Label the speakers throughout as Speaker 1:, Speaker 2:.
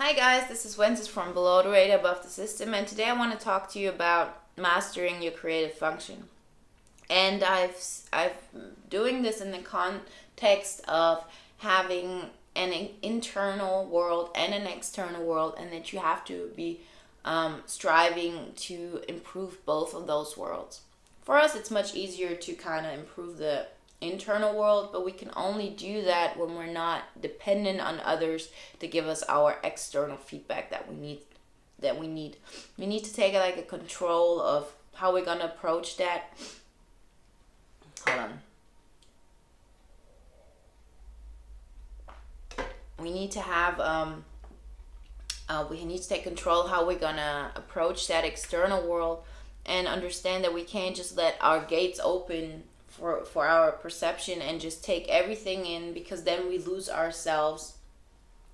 Speaker 1: Hi guys, this is Wenzes from Below the Radar Above the System, and today I want to talk to you about mastering your creative function. And I've doing this in the context of having an internal world and an external world, and that you have to be striving to improve both of those worlds. For us, it's much easier to kind of improve the internal world, but we can only do that when we're not dependent on others to give us our external feedback that we need. We need to take like a control of how we're gonna approach that. Hold on. We need to have we need to take control how we're gonna approach that external world, and understand that we can't just let our gates open for our perception and just take everything in, because then we lose ourselves.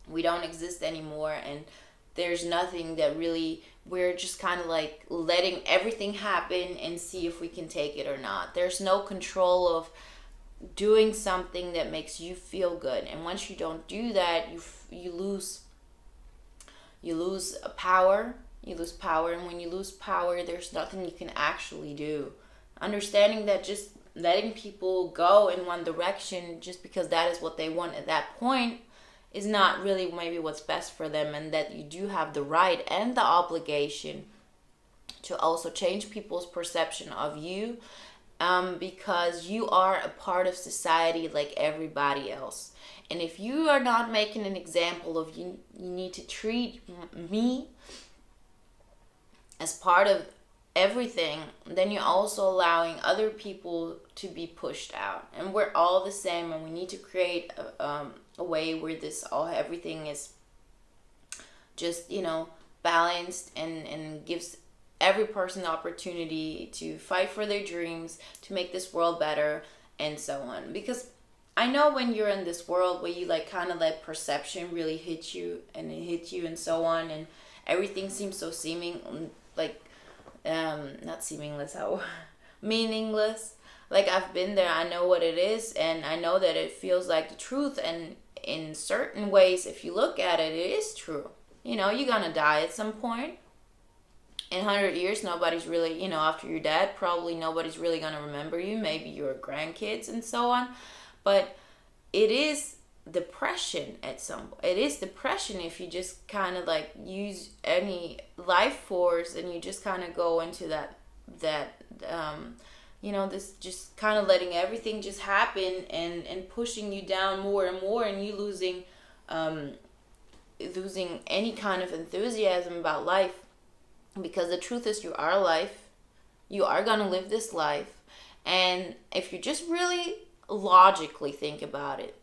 Speaker 1: We don't exist anymore, and there's nothing that really, we're just kind of like letting everything happen and see if we can take it or not. There's no control of doing something that makes you feel good, and once you don't do that, you lose power. You lose power, and when you lose power, there's nothing you can actually do. Understanding that just letting people go in one direction just because that is what they want at that point is not really maybe what's best for them, and that you do have the right and the obligation to also change people's perception of you, because you are a part of society like everybody else. And if you are not making an example of you need to treat me as part of everything, then you're also allowing other people to be pushed out. And we're all the same, and we need to create a way where everything is just, balanced and gives every person the opportunity to fight for their dreams, to make this world better, and so on. Because I know when you're in this world where you like kind of let perception really hit you and so on, and everything seems so not seamless, how meaningless. Like, I've been there, I know what it is, and I know that it feels like the truth, and in certain ways, if you look at it, it is true. You're gonna die at some point. In 100 years, nobody's really, after you're dead, probably nobody's really gonna remember you, maybe your grandkids and so on. But it is depression it is depression if you just kind of like use any life force and you just kind of go into that this just kind of letting everything just happen and pushing you down more and more, and you losing any kind of enthusiasm about life. Because the truth is, you are life, you are gonna live this life, and if you just really logically think about it,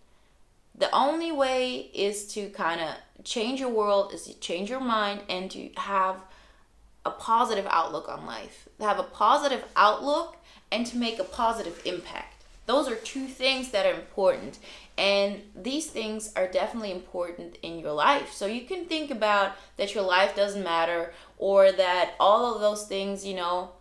Speaker 1: the only way is to kind of change your world, is to change your mind, and to have a positive outlook on life. To have a positive outlook and to make a positive impact. Those are two things that are important. And these things are definitely important in your life. So you can think about that your life doesn't matter, or that all of those things, that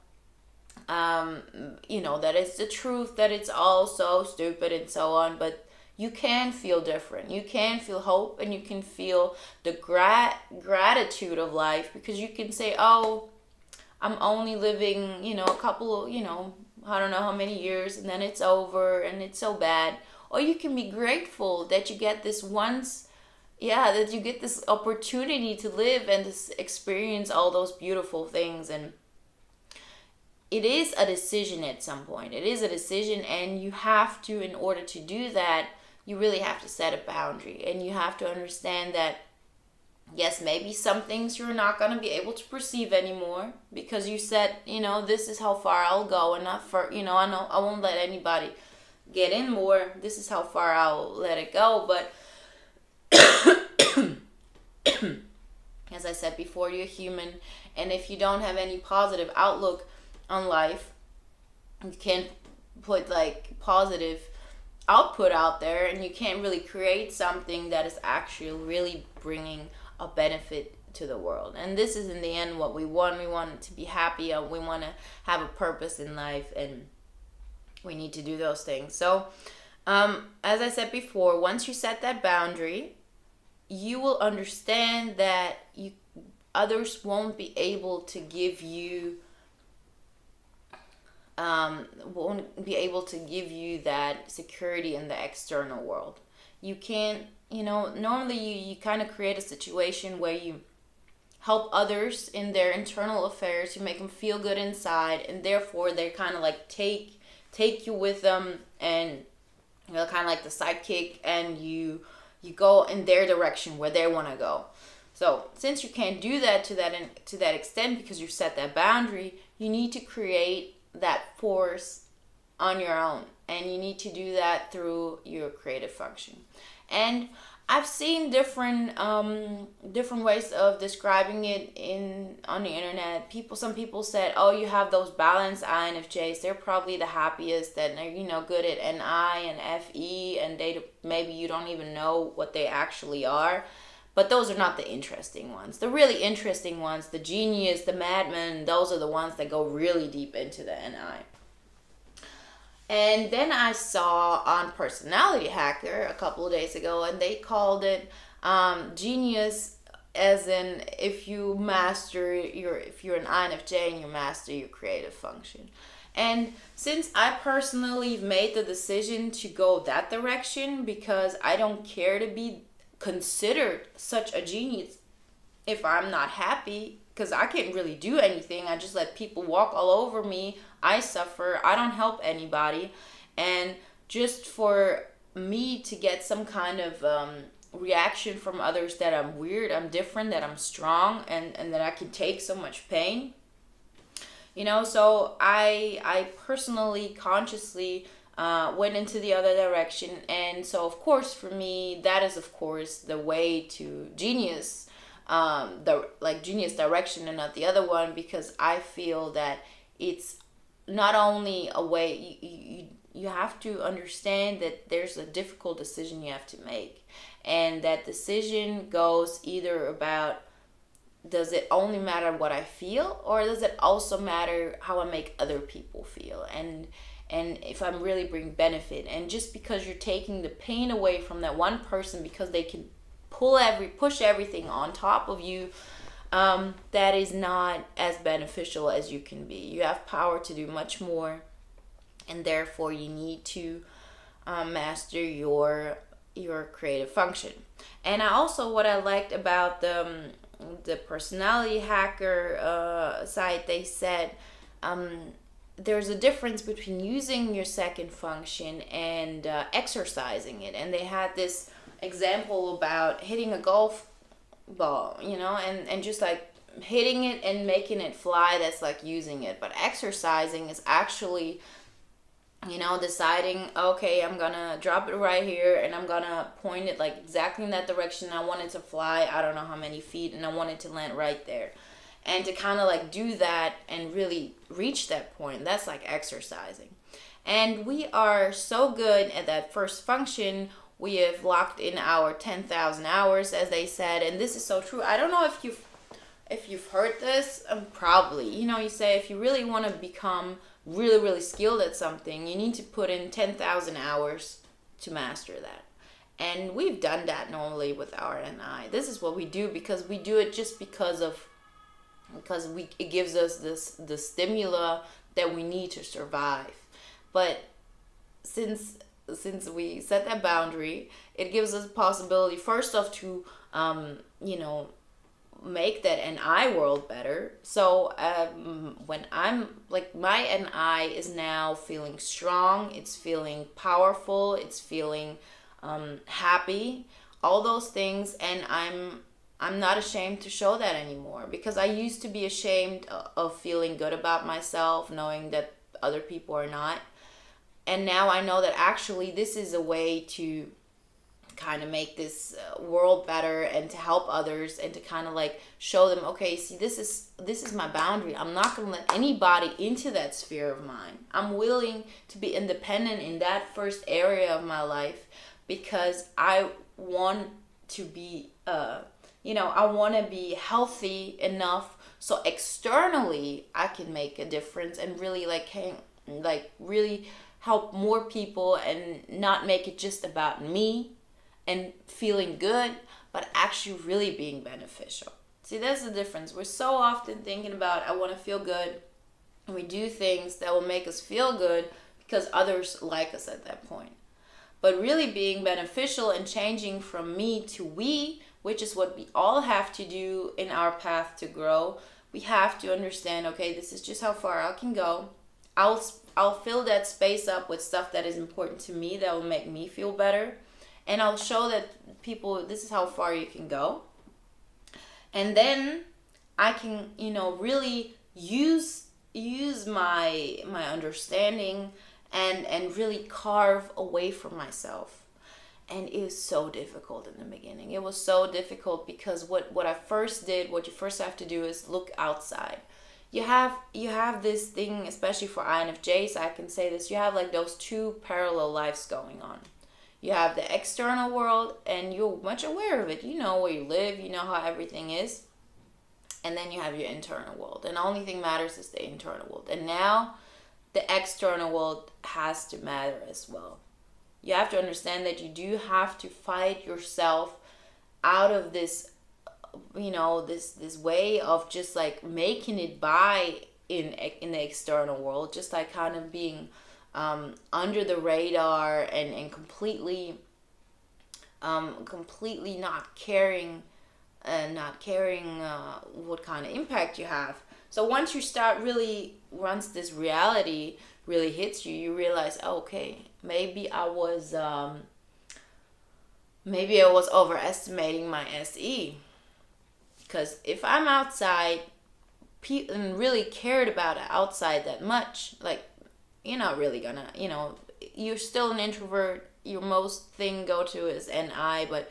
Speaker 1: it's the truth, that it's all so stupid and so on. But you can feel different. You can feel hope, and you can feel the gratitude of life, because you can say, oh, I'm only living, a couple of, I don't know how many years, and then it's over and it's so bad. Or you can be grateful that you get this that you get this opportunity to live and to experience all those beautiful things. And it is a decision at some point. It is a decision, and you have to, in order to do that, you really have to set a boundary, and you have to understand that, yes, maybe some things you're not going to be able to perceive anymore, because you said, this is how far I'll go, and not for, I won't let anybody get in more. This is how far I'll let it go. But as I said before, you're human, and if you don't have any positive outlook on life, you can't put like positive output out there, and you can't really create something that is actually really bringing a benefit to the world. And this is in the end what we want. We want to be happy, we want to have a purpose in life, and we need to do those things. So as I said before, once you set that boundary, you will understand that others won't be able to give you that security in the external world. You can't, normally you kind of create a situation where you help others in their internal affairs, you make them feel good inside, and therefore they kind of like take you with them, and you're kind of like the sidekick, and you go in their direction where they want to go. So since you can't do that to that extent because you set that boundary, you need to create that force on your own, and you need to do that through your creative function. And I've seen different ways of describing it on the internet. Some people said, oh, you have those balanced INFJs, they're probably the happiest, that they're good at NI and FE, and maybe you don't even know what they actually are. But those are not the interesting ones. The really interesting ones, the genius, the madman, those are the ones that go really deep into the NI. And then I saw on Personality Hacker a couple of days ago, and they called it genius, as in if you're an INFJ and you master your creative function. And since I personally made the decision to go that direction, because I don't care to be considered such a genius if I'm not happy, because I can't really do anything. I just let people walk all over me. I suffer. I don't help anybody. And just for me to get some kind of reaction from others that I'm weird, I'm different, that I'm strong, and that I can take so much pain. So I personally, consciously went into the other direction. And so, of course, for me, that is, of course, the way to genius. Genius direction and not the other one, because I feel that it's not only a way you have to understand that there's a difficult decision you have to make, and that decision goes either about, does it only matter what I feel, or does it also matter how I make other people feel, and if I'm really bring benefit. And just because you're taking the pain away from that one person because they can push everything on top of you, that is not as beneficial as you can be. You have power to do much more, and therefore you need to master your creative function. And what I liked about the Personality Hacker site, they said there's a difference between using your second function and exercising it. And they had this example about hitting a golf ball, and just like hitting it and making it fly, that's like using it. But exercising is actually, deciding, okay, I'm gonna drop it right here, and I'm gonna point it like exactly in that direction. I want it to fly, I don't know how many feet, and I want it to land right there. And to kind of like do that and really reach that point, that's like exercising. And we are so good at that first function. We have locked in our 10,000 hours, as they said, and this is so true. I don't know if you've heard this, probably. You say if you really want to become really, really skilled at something, you need to put in 10,000 hours to master that. And we've done that normally with our NI. This is what we do, because we do it just because it gives us the stimula that we need to survive. But since we set that boundary, it gives us a possibility, first off, to make that NI world better. So when I'm like, my NI is now feeling strong, it's feeling powerful, it's feeling happy, all those things, and I'm not ashamed to show that anymore, because I used to be ashamed of feeling good about myself, knowing that other people are not. And now I know that actually this is a way to kind of make this world better, and to help others, and to kind of like show them, okay, see, this is my boundary. I'm not going to let anybody into that sphere of mine. I'm willing to be independent in that first area of my life, because I want to be I want to be healthy enough so externally I can make a difference, and really really help more people, and not make it just about me, and feeling good, but actually really being beneficial. See, that's the difference. We're so often thinking about, I want to feel good, and we do things that will make us feel good because others like us at that point. But really being beneficial and changing from me to we, which is what we all have to do in our path to grow. We have to understand, okay, this is just how far I can go. I'll fill that space up with stuff that is important to me, that will make me feel better. And I'll show that people, this is how far you can go. And then I can, really use my understanding and really carve away from myself. And it was so difficult in the beginning. It was so difficult because what I first did, what you first have to do is look outside. You have this thing, especially for INFJs, I can say this, you have like those two parallel lives going on. You have the external world, and you're much aware of it. You know where you live, you know how everything is. And then you have your internal world. And the only thing matters is the internal world. And now the external world has to matter as well. You have to understand that you do have to fight yourself out of this, this way of just like making it by in the external world, just like kind of being under the radar and completely not caring what kind of impact you have. So once this reality really hits you, you realize, oh, okay, maybe I was overestimating my SE. Because if I'm outside and really cared about outside that much, like, you're not really gonna, you're still an introvert. Your most thing go-to is NI, but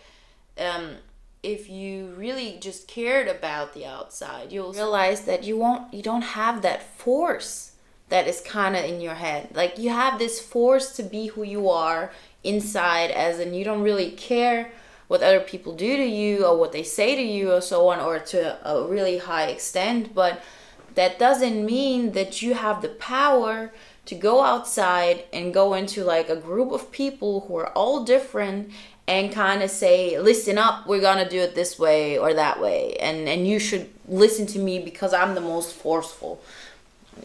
Speaker 1: if you really just cared about the outside, you'll realize that you don't have that force that is kind of in your head. Like, you have this force to be who you are inside, as in you don't really care what other people do to you or what they say to you or so on, or to a really high extent. But that doesn't mean that you have the power to go outside and go into like a group of people who are all different and kind of say, listen up, we're gonna do it this way or that way, and you should listen to me because I'm the most forceful.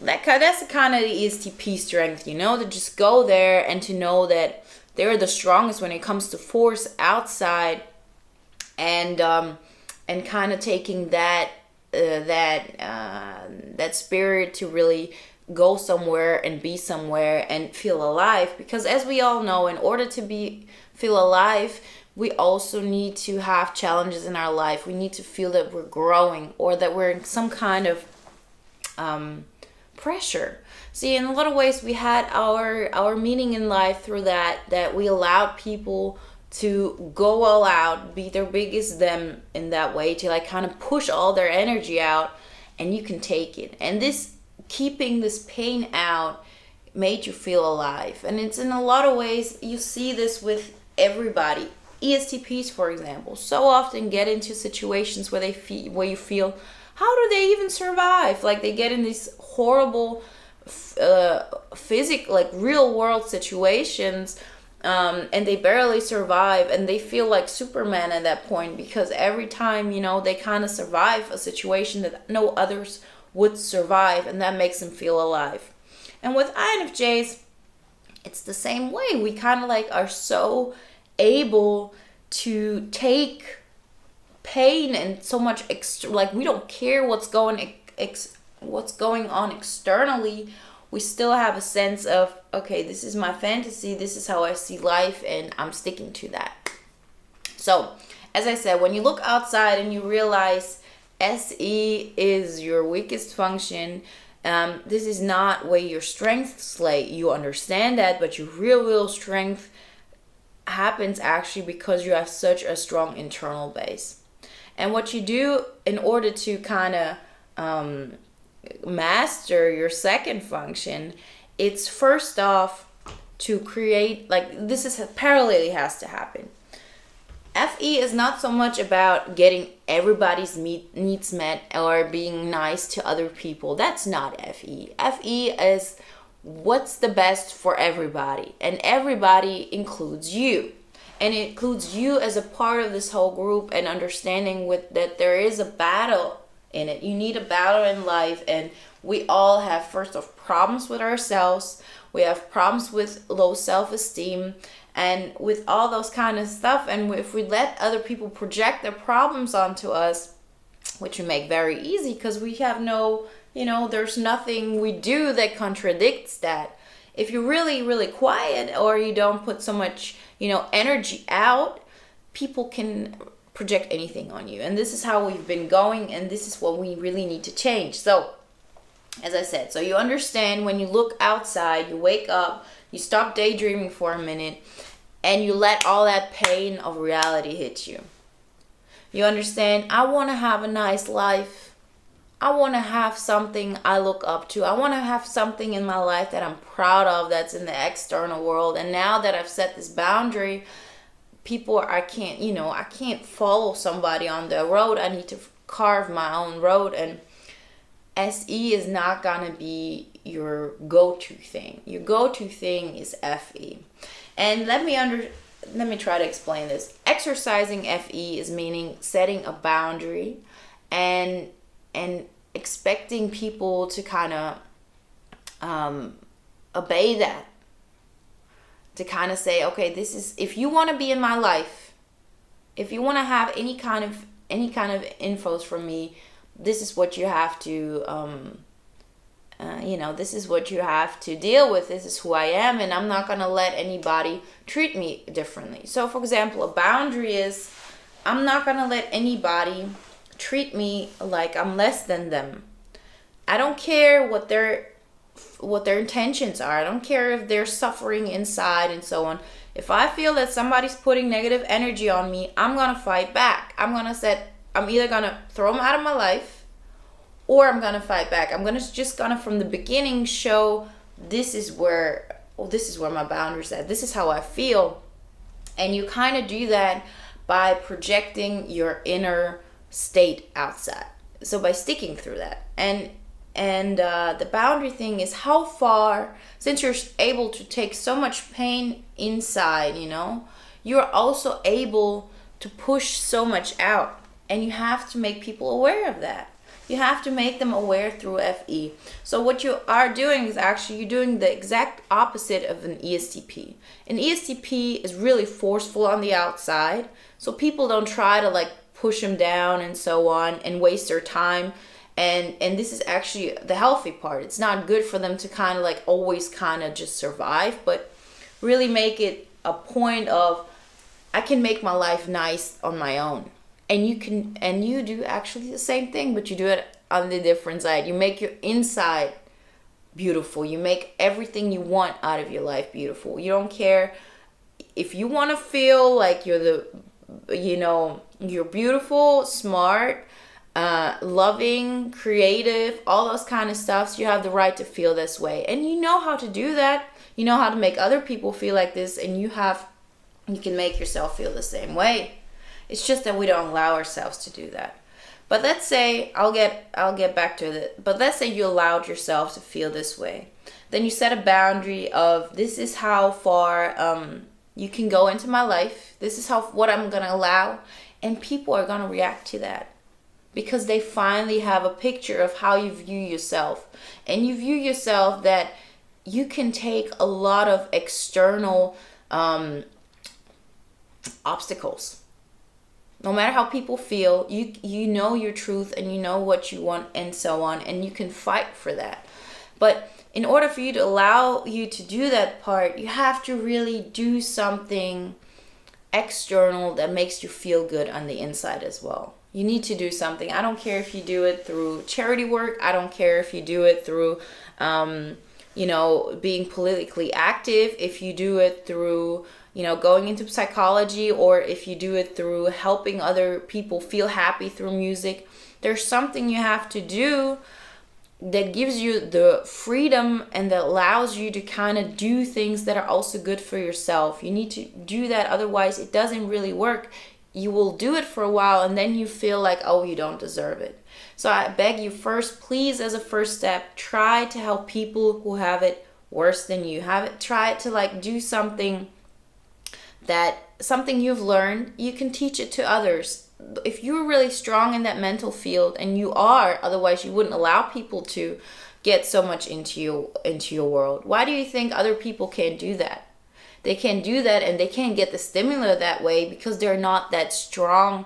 Speaker 1: That's the kind of the ESTP strength, to just go there and to know that they're the strongest when it comes to force outside, and kind of taking that spirit to really go somewhere and be somewhere and feel alive. Because as we all know, in order to feel alive, we also need to have challenges in our life. We need to feel that we're growing, or that we're in some kind of pressure. See, in a lot of ways, we had our meaning in life through that we allowed people to go all out, be their biggest them in that way, to like kind of push all their energy out, and you can take it. And this keeping this pain out made you feel alive. And it's in a lot of ways, you see this with everybody. ESTPs, for example, so often get into situations where you feel, how do they even survive? Like, they get in these horrible physical, like real world situations, and they barely survive, and they feel like Superman at that point, because every time, they kind of survive a situation that no others would survive, and that makes them feel alive. And with INFJs, it's the same way. We kind of like are so able to take pain and so much like we don't care what's going on externally. We still have a sense of, okay, this is my fantasy, this is how I see life, and I'm sticking to that. So as I said, when you look outside and you realize SE is your weakest function, this is not where your strengths lay. You understand that, but your real strength happens actually because you have such a strong internal base. And what you do in order to kind of master your second function, it's first off to create, like, this is parallelly has to happen. FE is not so much about getting everybody's needs met or being nice to other people. That's not FE. FE is what's the best for everybody, and everybody includes you. And it includes you as a part of this whole group, and understanding with that there is a battle in it. You need a battle in life, and we all have, first off, problems with ourselves. We have problems with low self-esteem and with all those kind of stuff. And if we let other people project their problems onto us, which we make very easy because we have no, there's nothing we do that contradicts that. If you're really, really quiet, or you don't put so much, energy out, people can project anything on you. And this is how we've been going, and this is what we really need to change. So, as I said, so you understand when you look outside, you wake up, you stop daydreaming for a minute, and you let all that pain of reality hit you. You understand, I want to have a nice life. I want to have something I look up to. I want to have something in my life that I'm proud of, that's in the external world. And now that I've set this boundary, I can't follow somebody on the road. I need to carve my own road. And SE is not going to be your go-to thing. Your go-to thing is FE. And let me try to explain this. Exercising FE is meaning setting a boundary and expecting people to kind of obey that. To kind of say, okay, this is, if you want to be in my life, if you want to have any kind of infos from me, this is what you have to, this is what you have to deal with. This is who I am, and I'm not going to let anybody treat me differently. So, for example, a boundary is, I'm not going to let anybody treat me like I'm less than them. I don't care what their intentions are. I don't care if they're suffering inside and so on. If I feel that somebody's putting negative energy on me, I'm going to fight back. I'm either going to throw them out of my life, or I'm going to fight back. I'm just going to from the beginning show this is where my boundaries are. This is how I feel. And you kind of do that by projecting your inner state outside. So by sticking through that. And the boundary thing is how far, since you're able to take so much pain inside, you're also able to push so much out. And you have to make people aware of that. You have to make them aware through FE. So what you are doing is actually you're doing the exact opposite of an ESTP. An ESTP is really forceful on the outside. So people don't try to push them down and so on and waste their time. And this is actually the healthy part. It's not good for them to kind of always kind of just survive, but really make it a point of, I can make my life nice on my own. And you do actually the same thing, but you do it on the different side. You make your inside beautiful. You make everything you want out of your life beautiful. You don't care if you want to feel like you're you're beautiful, smart, loving, creative, all those kind of stuff. So you have the right to feel this way, and you know how to do that. You know how to make other people feel like this, and you can make yourself feel the same way. It's just that we don't allow ourselves to do that. But let's say, I'll get back to it, but let's say you allowed yourself to feel this way. Then you set a boundary of, this is how far you can go into my life. This is what I'm going to allow. And people are going to react to that, because they finally have a picture of how you view yourself. And you view yourself that you can take a lot of external obstacles. No matter how people feel, you know your truth, and you know what you want and so on, and you can fight for that. But in order for you to allow you to do that part, you have to really do something external that makes you feel good on the inside as well. You need to do something. I don't care if you do it through charity work. I don't care if you do it through, being politically active. If you do it through, going into psychology, or if you do it through helping other people feel happy through music. There's something you have to do that gives you the freedom and that allows you to kind of do things that are also good for yourself. You need to do that, otherwise it doesn't really work. You will do it for a while, and then you feel like, oh, you don't deserve it. So I beg you, first, please, as a first step, try to help people who have it worse than you. Try to do something that something you've learned, you can teach it to others. If you're really strong in that mental field, and you are, otherwise you wouldn't allow people to get so much into your world. Why do you think other people can't do that? They can't do that, and they can't get the stimuli that way because they're not that strong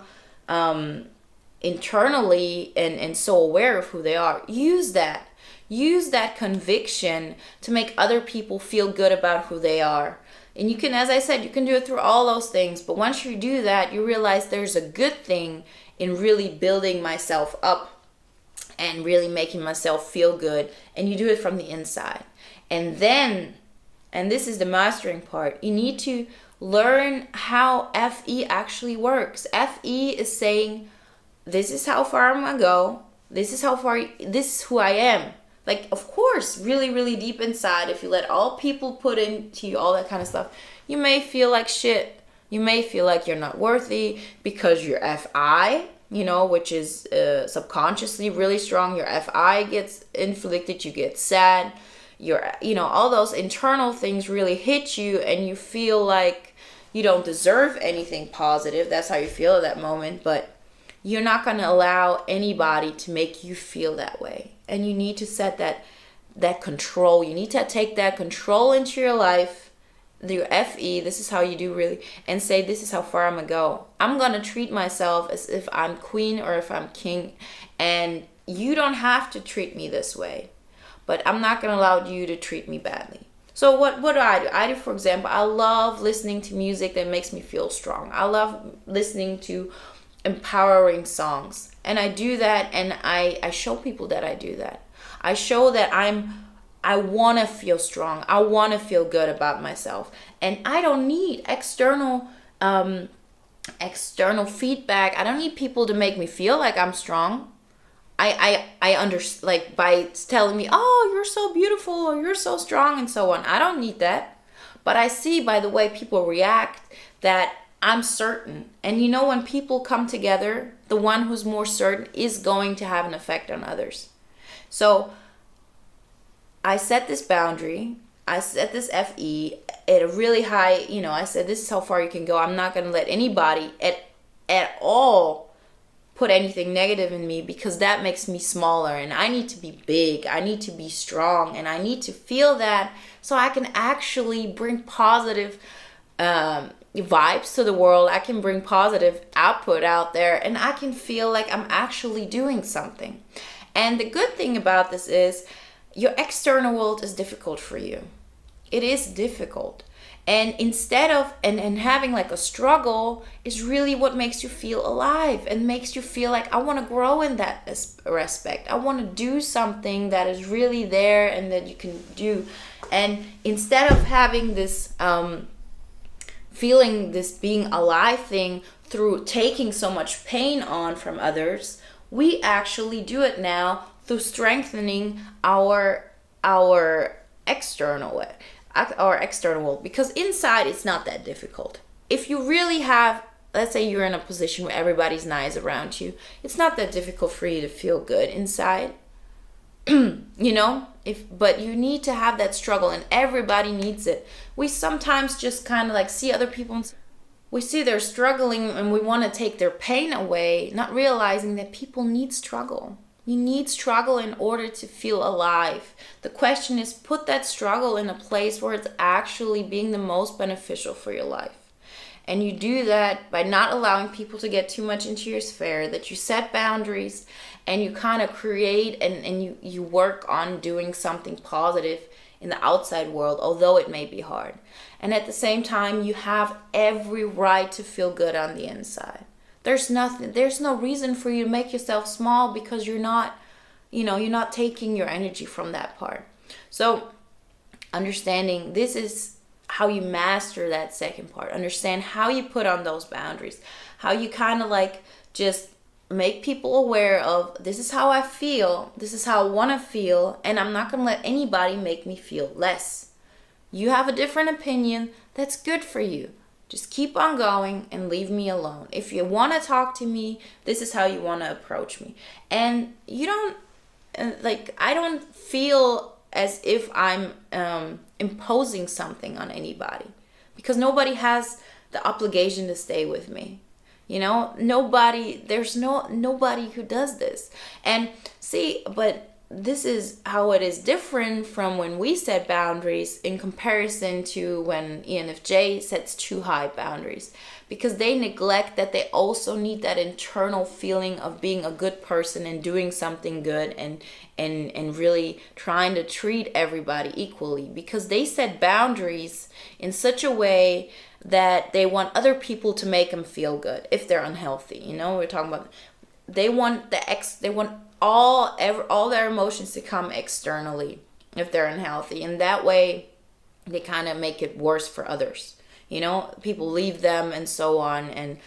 Speaker 1: internally and so aware of who they are. Use that conviction to make other people feel good about who they are. And you can, as I said, you can do it through all those things. But once you do that, you realize there's a good thing in really building myself up and really making myself feel good. And you do it from the inside. And then, and this is the mastering part, you need to learn how FE actually works. FE is saying, this is how far I'm gonna go. This is who I am. Like, of course, really, really deep inside, if you let all people put into you all that kind of stuff, you may feel like shit. You may feel like you're not worthy because your FI, which is subconsciously really strong. Your FI gets inflicted, you get sad. All those internal things really hit you, and you feel like you don't deserve anything positive. That's how you feel at that moment, but you're not going to allow anybody to make you feel that way. And you need to set that control. You need to take that control into your life, your FE, this is how you do really, and say, this is how far I'm going to go. I'm going to treat myself as if I'm queen or if I'm king. And you don't have to treat me this way. But I'm not going to allow you to treat me badly. So what do? I do, for example, I love listening to music that makes me feel strong. I love listening to empowering songs, and I do that, and I show people that I do that. I show that I want to feel strong. I want to feel good about myself, and I don't need external feedback. I don't need people to make me feel like I'm strong. I understand, like, by telling me, oh, you're so beautiful, or you're so strong, and so on. I don't need that, but I see by the way people react that I'm certain. And when people come together, the one who's more certain is going to have an effect on others. So I set this boundary. I set this FE at a really high, I said, this is how far you can go. I'm not going to let anybody at all put anything negative in me, because that makes me smaller, and I need to be big. I need to be strong, and I need to feel that so I can actually bring positive vibes to the world. I can bring positive output out there, and I can feel like I'm actually doing something. And the good thing about this is your external world is difficult for you. It is difficult. And instead of and having like a struggle is really what makes you feel alive and makes you feel like, I want to grow in that respect. I want to do something that is really there and that you can do. And instead of having this feeling this being alive thing through taking so much pain on from others, we actually do it now through strengthening our external world, because inside it's not that difficult. If you really have, let's say you're in a position where everybody's nice around you, it's not that difficult for you to feel good inside. But you need to have that struggle, and everybody needs it. We sometimes just kind of like see other people and we see they're struggling and we want to take their pain away, not realizing that people need struggle. You need struggle in order to feel alive. The question is, put that struggle in a place where it's actually being the most beneficial for your life. And you do that by not allowing people to get too much into your sphere, that you set boundaries and you kind of create and you work on doing something positive in the outside world, although it may be hard. And at the same time, you have every right to feel good on the inside. There's no reason for you to make yourself small, because you're not taking your energy from that part. So understanding this is how you master that second part. Understand how you put on those boundaries, how you kind of like just make people aware of, this is how I feel, this is how I want to feel, and I'm not going to let anybody make me feel less. You have a different opinion, that's good for you. Just keep on going and leave me alone. If you want to talk to me, this is how you want to approach me. And you don't, I don't feel as if I'm imposing something on anybody, because nobody has the obligation to stay with me. You know, nobody who does this. And see, but this is how it is different from when we set boundaries in comparison to when ENFJ sets too high boundaries, because they neglect that they also need that internal feeling of being a good person and doing something good and really trying to treat everybody equally, because they set boundaries in such a way that they want other people to make them feel good if they're unhealthy. You know, we're talking about they want all their emotions to come externally if they're unhealthy, and that way they kind of make it worse for others. You know, people leave them and so on,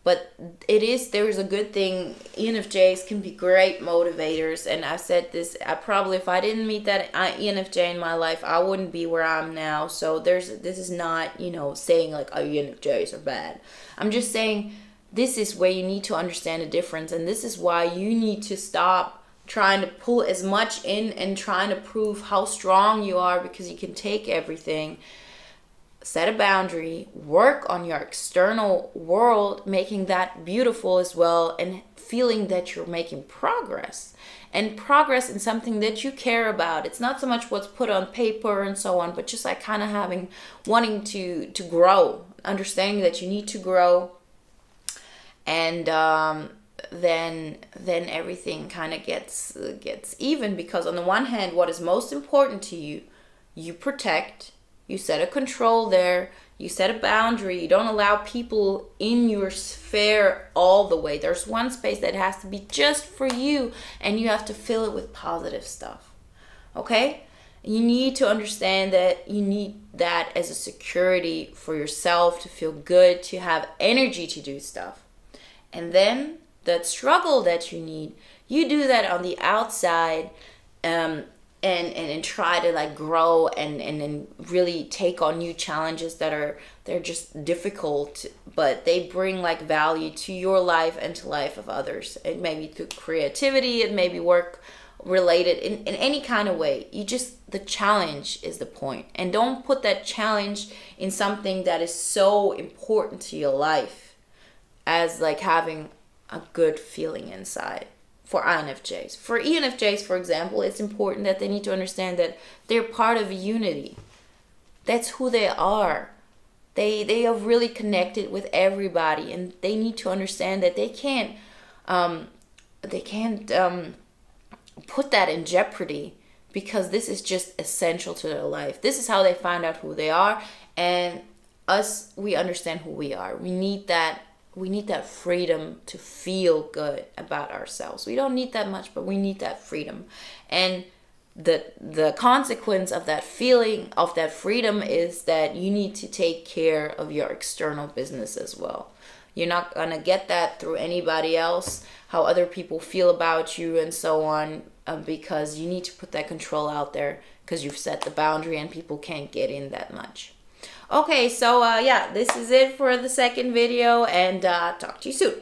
Speaker 1: but there's a good thing. ENFJs can be great motivators, and I said this, if I didn't meet that ENFJ in my life, I wouldn't be where I'm now. So this is not, you know, saying like, oh, ENFJs are bad. I'm just saying this is where you need to understand the difference, and this is why you need to stop trying to pull as much in and trying to prove how strong you are because you can take everything. Set a boundary, work on your external world, making that beautiful as well, and feeling that you're making progress. And progress in something that you care about. It's not so much what's put on paper and so on, but just like kind of wanting to grow, understanding that you need to grow. And then everything kind of gets even, because on the one hand, what is most important to you, you protect. You set a control there. You set a boundary. You don't allow people in your sphere all the way. There's one space that has to be just for you, and you have to fill it with positive stuff. Okay? You need to understand that you need that as a security for yourself to feel good, to have energy to do stuff. And then that struggle that you need, you do that on the outside, and try to like grow and really take on new challenges they're just difficult, but they bring like value to your life and to life of others. It may be through creativity, it may be work related in any kind of way. The challenge is the point, and don't put that challenge in something that is so important to your life as like having a good feeling inside. For INFJs. For ENFJs, for example, it's important that they need to understand that they're part of a unity. That's who they are. They are really connected with everybody, and they need to understand that they can't put that in jeopardy, because this is just essential to their life. This is how they find out who they are, and we understand who we are. We need that freedom to feel good about ourselves. We don't need that much, but we need that freedom. And the consequence of that feeling, of that freedom, is that you need to take care of your external business as well. You're not going to get that through anybody else, how other people feel about you and so on, because you need to put that control out there, because you've set the boundary and people can't get in that much. Okay, so yeah, this is it for the second video, and talk to you soon.